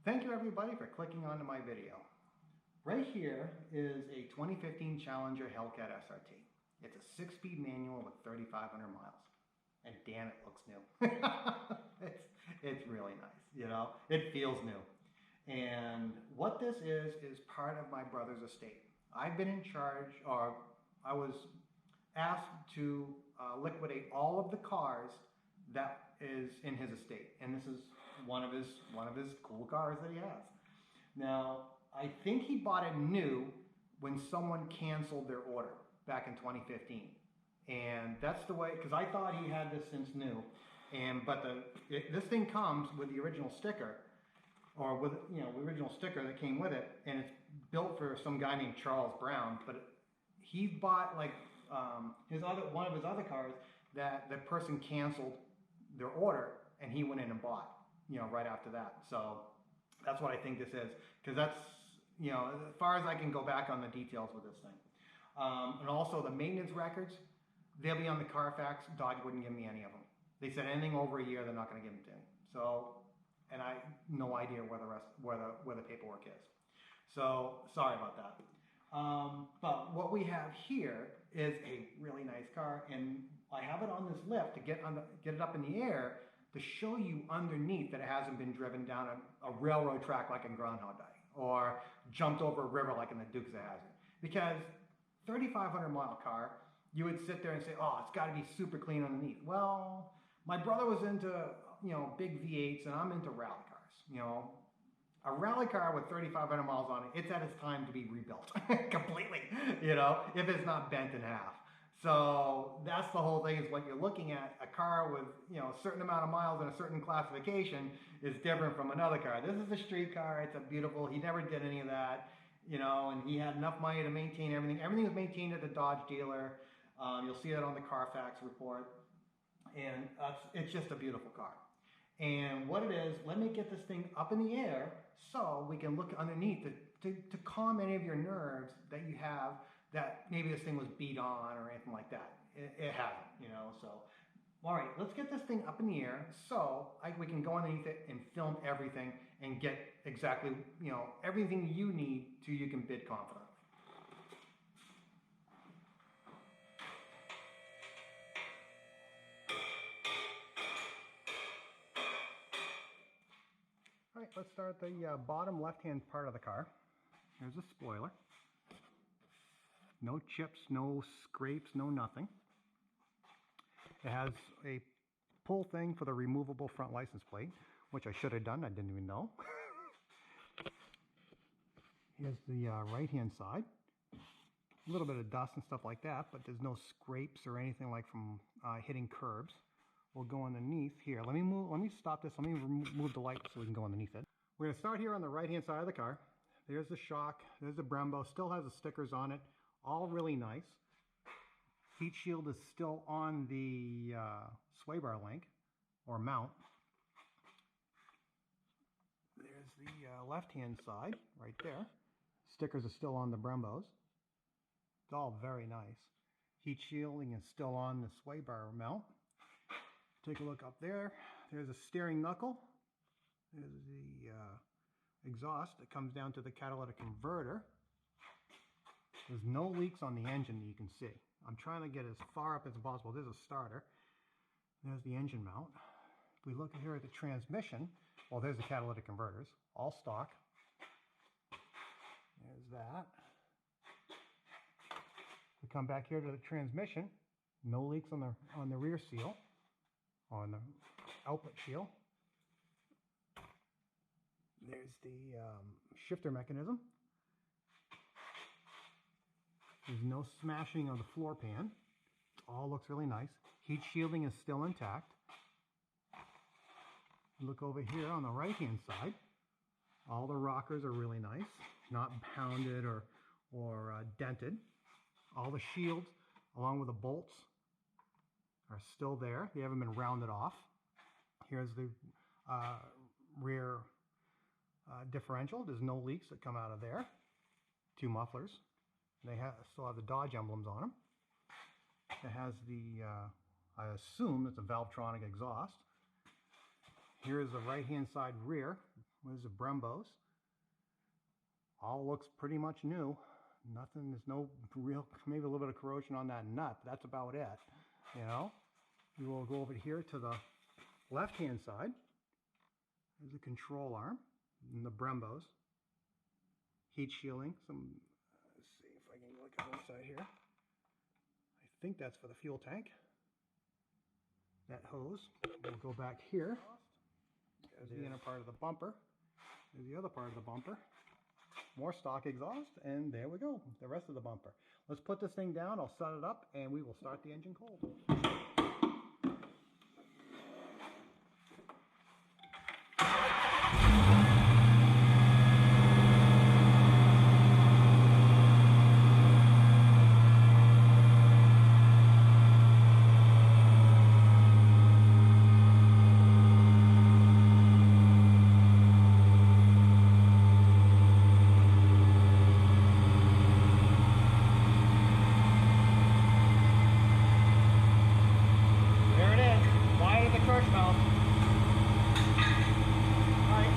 Thank you everybody for clicking onto my video. Right here is a 2015 Challenger Hellcat SRT. It's a 6-speed manual with 3,500 miles. And damn, it looks new. it's really nice, you know? It feels new. And what this is part of my brother's estate. I've been in charge, or I was asked to liquidate all of the cars that is in his estate, and this is one of his cool cars that he has. Now, I think he bought it new when someone canceled their order back in 2015, and that's the way, because I thought he had this since new, but this thing comes with the original sticker, or with the original sticker that came with it, and it's built for some guy named Charles Brown. But he bought like one of his other cars that the person canceled their order, and he went in and bought, right after that. So that's what I think this is, because that's, as far as I can go back on the details with this thing. And also the maintenance records, they'll be on the Carfax. Dodge wouldn't give me any of them. They said anything over a year, they're not going to give them to me. So, and I have no idea where the paperwork is. So sorry about that. But what we have here is a really nice car, and I have it on this lift to get it up in the air to show you underneath that it hasn't been driven down a railroad track like in Groundhog Day, or jumped over a river like in the Dukes of Hazzard. Because 3,500 mile car, you would sit there and say, oh, it's got to be super clean underneath. Well, my brother was into big V8s, and I'm into rally cars. A rally car with 3,500 miles on it, it's at its time to be rebuilt completely, if it's not bent in half. So that's the whole thing, is what you're looking at. A car with, a certain amount of miles and a certain classification is different from another car. This is a street car. It's a beautiful, he never did any of that, and he had enough money to maintain everything. Everything was maintained at the Dodge dealer. You'll see that on the Carfax report. And it's just a beautiful car. And what it is, let me get this thing up in the air so we can look underneath to calm any of your nerves that you have, that maybe this thing was beat on or anything like that. It hasn't, so. All right, let's get this thing up in the air so we can go underneath it and film everything and get exactly, everything you need so you can bid confident. All right, let's start the bottom left-hand part of the car. There's a spoiler. No chips, no scrapes, no nothing. It has a pull thing for the removable front license plate, which I should have done. I didn't even know. Here's the right-hand side. A little bit of dust and stuff like that, but there's no scrapes or anything like from hitting curbs. We'll go underneath here. Let me stop this. Let me remove the light so we can go underneath it. We're going to start here on the right-hand side of the car. There's the shock. There's the Brembo. Still has the stickers on it. All really nice. Heat shield is still on the sway bar link or mount. There's the left-hand side right there. Stickers are still on the Brembos. It's all very nice. Heat shielding is still on the sway bar mount. Take a look up there. There's a steering knuckle. There's the exhaust that comes down to the catalytic converter. There's no leaks on the engine that you can see. I'm trying to get as far up as possible. There's a starter. There's the engine mount. If we look here at the transmission, well, there's the catalytic converters, all stock. There's that. We come back here to the transmission. No leaks on the rear seal, on the output shield. There's the shifter mechanism. There's no smashing of the floor pan. It all looks really nice. Heat shielding is still intact. Look over here on the right-hand side. All the rockers are really nice, not pounded or dented. All the shields, along with the bolts, are still there. They haven't been rounded off. Here's the rear differential. There's no leaks that come out of there. Two mufflers. They still have the Dodge emblems on them. It has the, I assume it's a Valvetronic exhaust. Here is the right-hand side rear There's the Brembos. All looks pretty much new. Nothing, there's no real, maybe a little bit of corrosion on that nut, but that's about it, you know. We will go over here to the left-hand side. There's a control arm and the Brembos. Heat shielding. Let's see if I can look at one side here. I think that's for the fuel tank. That hose. We'll go back here. There's the inner part of the bumper. There's the other part of the bumper. More stock exhaust, and there we go, the rest of the bumper. Let's put this thing down, I'll set it up, and we will start the engine cold.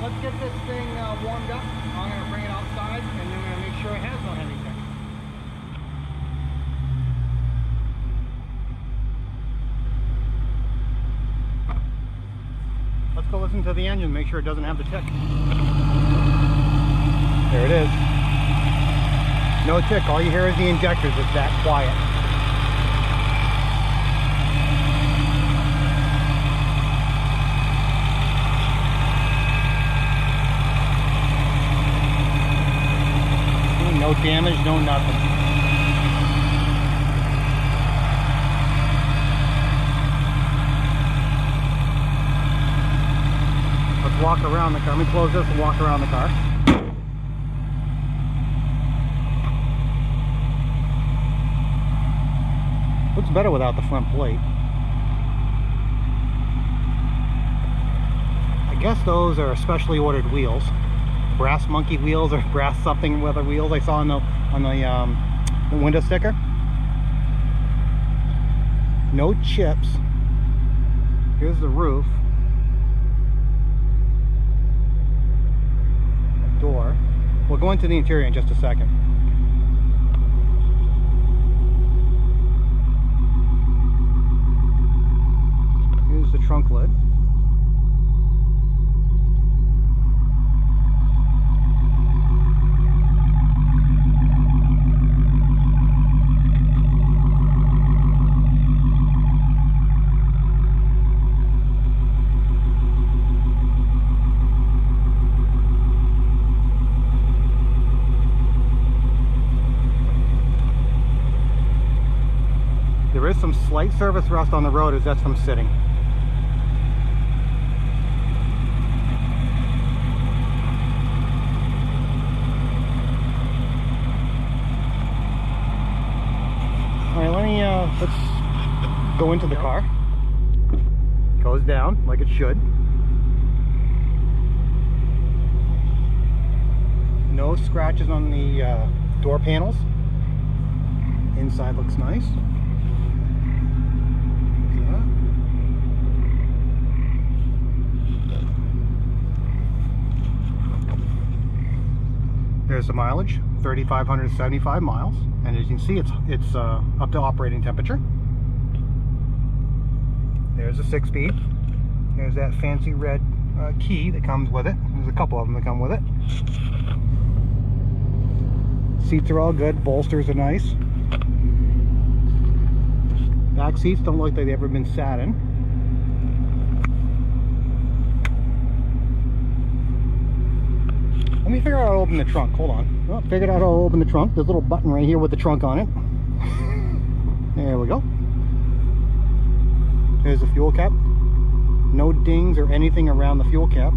Let's get this thing warmed up. I'm going to bring it outside and then we're going to make sure it has no heavy check. Let's go listen to the engine, make sure it doesn't have the tick. There it is. No tick, all you hear is the injectors. It's that quiet. No damage, no nothing. Let's walk around the car. Let me close this and walk around the car. Looks better without the front plate. I guess those are specially ordered wheels. Brass monkey wheels or brass something weather wheels I saw on the window sticker. No chips. Here's the roof. Door. We'll go into the interior in just a second. Here's the trunk lid. There is some slight surface rust on the road as that's from sitting. Alright, let's go into the car. Goes down like it should. No scratches on the door panels. Inside looks nice. There's the mileage, 3,575 miles, and as you can see, it's up to operating temperature. There's a 6-speed. There's that fancy red key that comes with it. There's a couple of them that come with it. Seats are all good. Bolsters are nice. Back seats don't look like they've ever been sat in. Let me figure out how to open the trunk. Hold on. Oh, figured out how to open the trunk. There's a little button right here with the trunk on it. There we go. There's the fuel cap. No dings or anything around the fuel cap.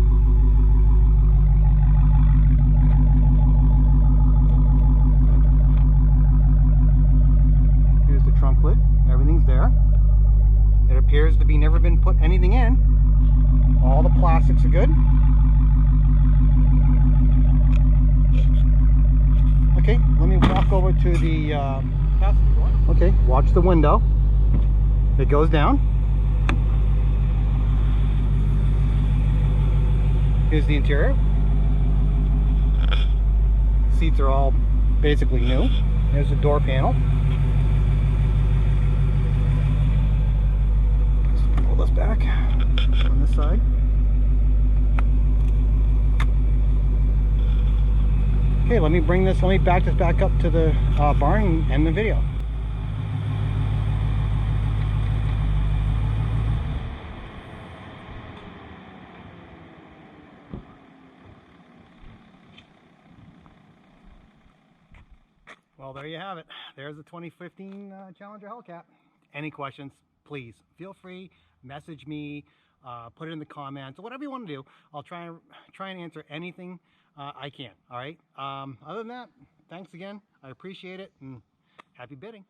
Here's the trunk lid. Everything's there. It appears to be never been put anything in. All the plastics are good. Okay, let me walk over to the passenger door. Okay, watch the window. It goes down. Here's the interior. seats are all basically new. There's the door panel. Let's pull this back on this side. Okay, let me back this back up to the barn and end the video. Well, there you have it. There's the 2015 Challenger Hellcat. Any questions, please feel free, message me, put it in the comments, or whatever you want to do. I'll try and answer anything I can. All right. Other than that, thanks again. I appreciate it, and happy bidding.